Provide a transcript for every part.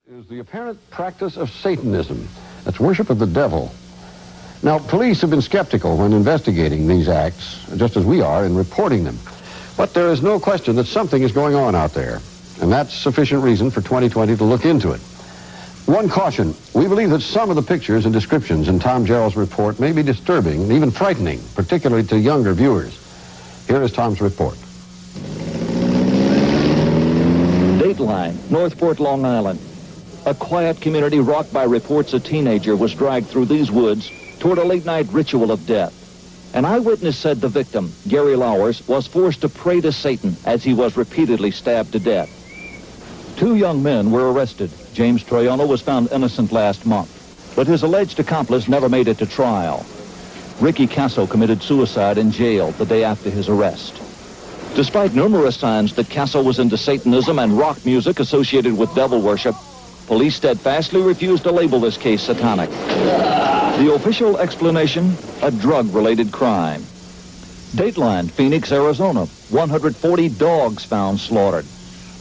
Is the apparent practice of Satanism. That's worship of the devil. Now, police have been skeptical when investigating these acts, just as we are in reporting them. But there is no question that something is going on out there, and that's sufficient reason for 2020 to look into it. One caution, we believe that some of the pictures and descriptions in Tom Jarrell's report may be disturbing and even frightening, particularly to younger viewers. Here is Tom's report. Dateline, Northport, Long Island. A quiet community rocked by reports a teenager was dragged through these woods toward a late-night ritual of death. An eyewitness said the victim, Gary Lowers, was forced to pray to Satan as he was repeatedly stabbed to death. 2 young men were arrested. James Troiano was found innocent last month, but his alleged accomplice never made it to trial. Ricky Casso committed suicide in jail the day after his arrest. Despite numerous signs that Casso was into Satanism and rock music associated with devil worship, police steadfastly refused to label this case satanic. The official explanation, a drug-related crime. Dateline, Phoenix, Arizona, 140 dogs found slaughtered.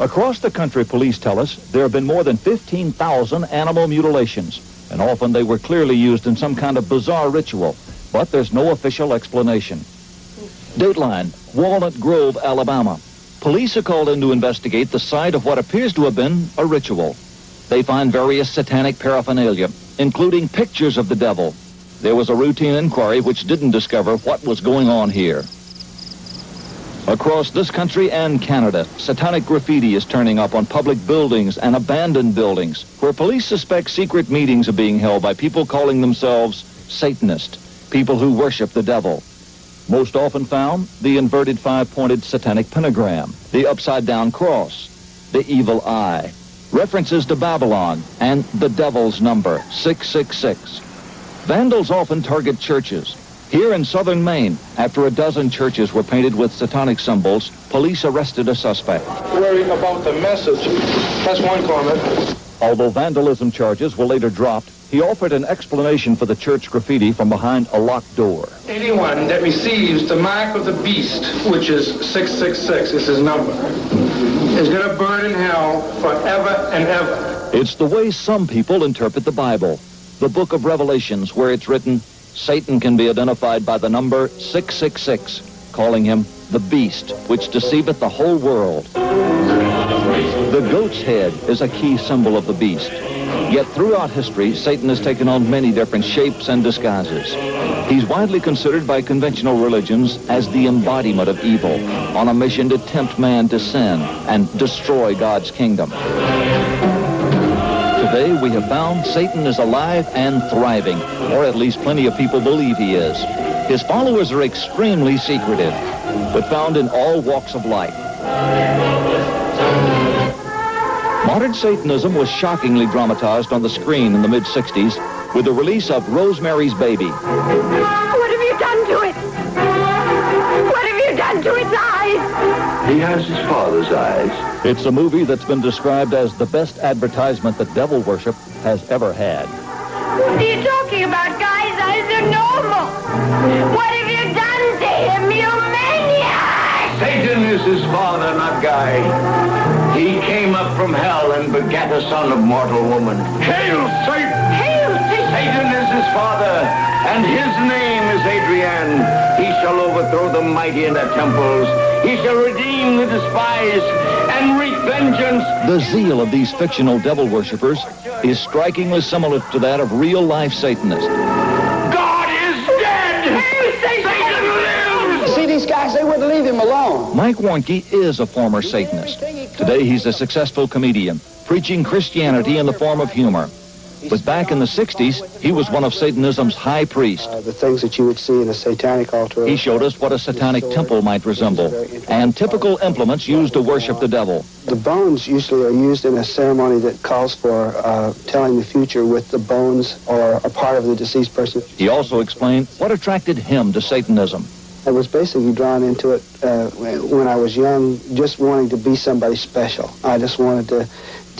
Across the country, police tell us, there have been more than 15,000 animal mutilations, and often they were clearly used in some kind of bizarre ritual, but there's no official explanation. Dateline, Walnut Grove, Alabama. Police are called in to investigate the site of what appears to have been a ritual. They find various satanic paraphernalia, including pictures of the devil. There was a routine inquiry which didn't discover what was going on here. Across this country and Canada, satanic graffiti is turning up on public buildings and abandoned buildings, where police suspect secret meetings are being held by people calling themselves Satanist, people who worship the devil. Most often found, the inverted 5-pointed satanic pentagram, the upside-down cross, the evil eye, references to Babylon, and the devil's number, 666. Vandals often target churches. Here in southern Maine, after a dozen churches were painted with satanic symbols, police arrested a suspect. Worrying about the message. That's one comment. Although vandalism charges were later dropped, he offered an explanation for the church graffiti from behind a locked door. Anyone that receives the mark of the beast, which is 666, is his number, is going to burn in hell forever and ever. It's the way some people interpret the Bible. The book of Revelations, where it's written, Satan can be identified by the number 666, calling him the beast, which deceiveth the whole world. The goat's head is a key symbol of the beast. Yet throughout history, Satan has taken on many different shapes and disguises. He's widely considered by conventional religions as the embodiment of evil, on a mission to tempt man to sin and destroy God's kingdom. Today, we have found Satan is alive and thriving, or at least plenty of people believe he is. His followers are extremely secretive, but found in all walks of life. Modern Satanism was shockingly dramatized on the screen in the mid-60s with the release of Rosemary's Baby. What have you done to it? What have you done to its eyes? He has his father's eyes. It's a movie that's been described as the best advertisement that devil worship has ever had. What are you talking about? Guy's eyes are normal. What have you done to him, you maniac? Satan is his father, not Guy. He came up from hell and begat a son of mortal woman. Hail, Satan! Hail, Satan! Satan is his father, and his name is Adrian. He shall overthrow the mighty in their temples. He shall redeem the despised and wreak vengeance. The zeal of these fictional devil worshippers is strikingly similar to that of real-life Satanists. God is dead! Satan lives! See, these guys, they wouldn't leave him alone. Mike Warnke is a former Satanist. Today, he's a successful comedian, preaching Christianity in the form of humor. But back in the 60s, he was one of Satanism's high priests. The things that you would see in a satanic altar. He showed us what a satanic temple might resemble, and typical implements used to worship the devil. The bones usually are used in a ceremony that calls for telling the future with the bones or a part of the deceased person. He also explained what attracted him to Satanism. I was basically drawn into it when I was young, just wanting to be somebody special. I just wanted to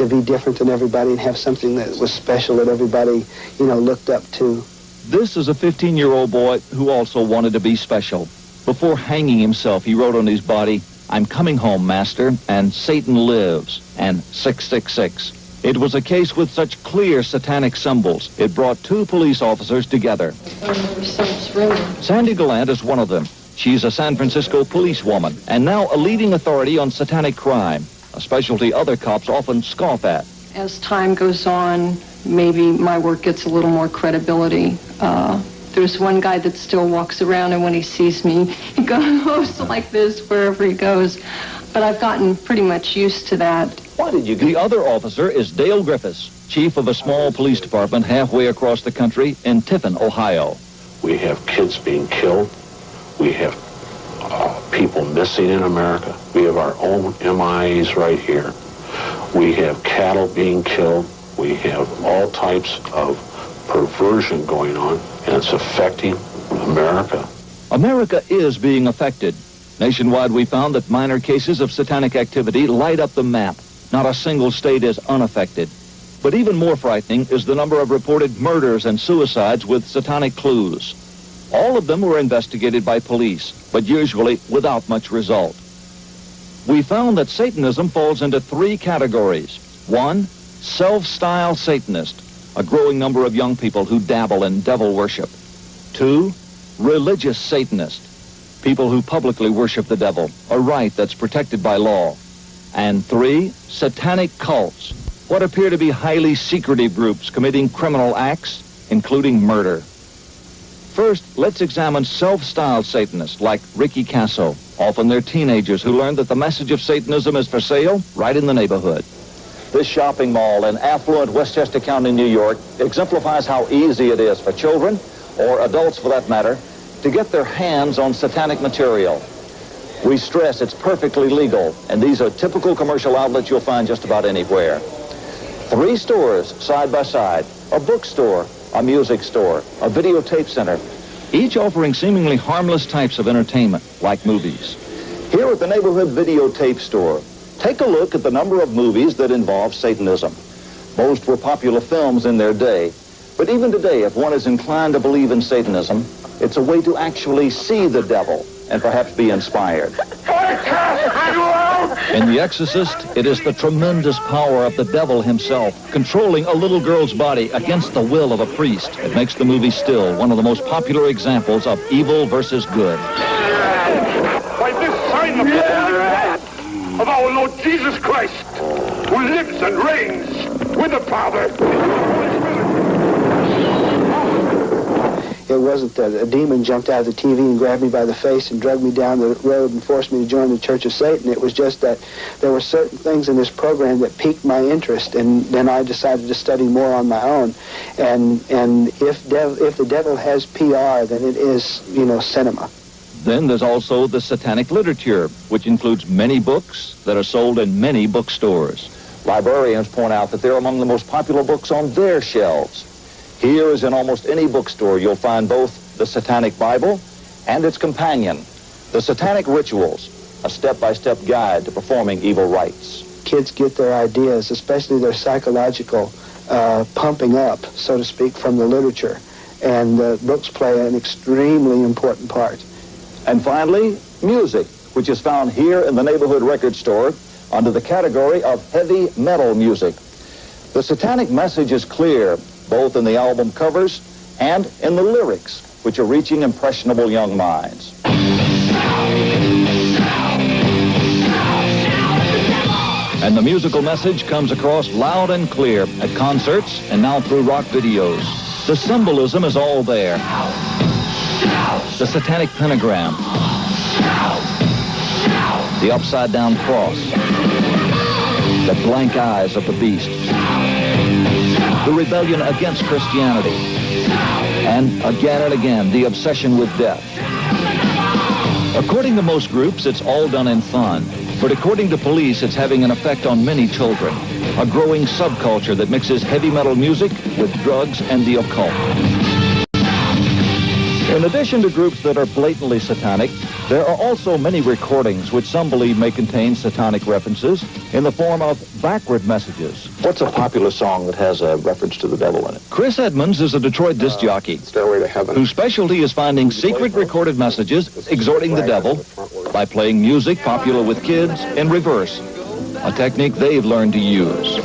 be different than everybody and have something that was special that everybody, looked up to. This is a 15-year-old boy who also wanted to be special. Before hanging himself, he wrote on his body, "I'm coming home, Master, and Satan lives," and 666. It was a case with such clear satanic symbols, it brought two police officers together. Sandy Gallant is one of them. She's a San Francisco policewoman and now a leading authority on satanic crime, a specialty other cops often scoff at. As time goes on, maybe my work gets a little more credibility. There's one guy that still walks around, and when he sees me, he goes like this wherever he goes. But I've gotten pretty much used to that. Why did you? The other officer is Dale Griffiths, chief of a small police department halfway across the country in Tiffin, Ohio. We have kids being killed. We have people missing in America. We have our own MIAs right here. We have cattle being killed. We have all types of perversion going on, and it's affecting America. America is being affected. Nationwide, we found that minor cases of satanic activity light up the map. Not a single state is unaffected. But even more frightening is the number of reported murders and suicides with satanic clues. All of them were investigated by police, but usually without much result. We found that Satanism falls into three categories. One, self-styled Satanist, a growing number of young people who dabble in devil worship. Two, religious Satanist, people who publicly worship the devil, a right that's protected by law. And three, satanic cults, what appear to be highly secretive groups committing criminal acts, including murder. First, let's examine self-styled Satanists like Ricky Casso. Often they're teenagers who learn that the message of Satanism is for sale right in the neighborhood. This shopping mall in affluent Westchester County, New York, exemplifies how easy it is for children, or adults for that matter, to get their hands on satanic material. We stress it's perfectly legal, and these are typical commercial outlets you'll find just about anywhere. 3 stores side by side, a bookstore, a music store, a videotape center, each offering seemingly harmless types of entertainment, like movies. Here at the neighborhood videotape store, take a look at the number of movies that involve Satanism. Most were popular films in their day, but even today, if one is inclined to believe in Satanism, it's a way to actually see the devil and perhaps be inspired. In The Exorcist, it is the tremendous power of the devil himself controlling a little girl's body against the will of a priest that makes the movie still one of the most popular examples of evil versus good. By this sign of the Holy of our Lord Jesus Christ, who lives and reigns with the Father. It wasn't that a demon jumped out of the TV and grabbed me by the face and dragged me down the road and forced me to join the Church of Satan. It was just that there were certain things in this program that piqued my interest, and then I decided to study more on my own. And if the devil has PR, then it is, cinema. Then there's also the satanic literature, which includes many books that are sold in many bookstores. Librarians point out that they're among the most popular books on their shelves. Here, as in almost any bookstore, you'll find both the Satanic Bible and its companion, the Satanic Rituals, a step-by-step guide to performing evil rites. Kids get their ideas, especially their psychological pumping up, so to speak, from the literature. And books play an extremely important part. And finally, music, which is found here in the neighborhood record store under the category of heavy metal music. The satanic message is clear, both in the album covers and in the lyrics, which are reaching impressionable young minds. And the musical message comes across loud and clear at concerts and now through rock videos. The symbolism is all there. The satanic pentagram, the upside-down cross, the blank eyes of the beast, the rebellion against Christianity, and again, the obsession with death. According to most groups, it's all done in fun. But according to police, it's having an effect on many children. A growing subculture that mixes heavy metal music with drugs and the occult. In addition to groups that are blatantly satanic, there are also many recordings which some believe may contain satanic references in the form of backward messages. What's a popular song that has a reference to the devil in it? Chris Edmonds is a Detroit disc jockey Stairway to Heaven, whose specialty is finding secret recorded messages exhorting the devil by playing music popular with kids in reverse, a technique they've learned to use.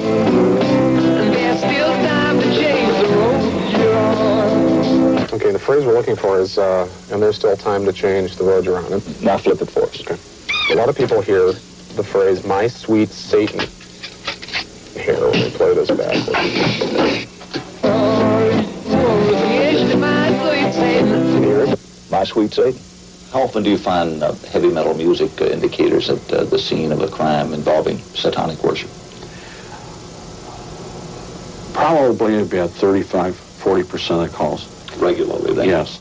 phrase we're looking for is, and there's still time to change the roads around it. Now flip it for us. Okay. A lot of people hear the phrase, my sweet Satan, here when they play this backwards. Can you hear it? My sweet Satan. How often do you find heavy metal music indicators at the scene of a crime involving satanic worship? Probably about 35-40% of the calls. Regularly, then? Yes.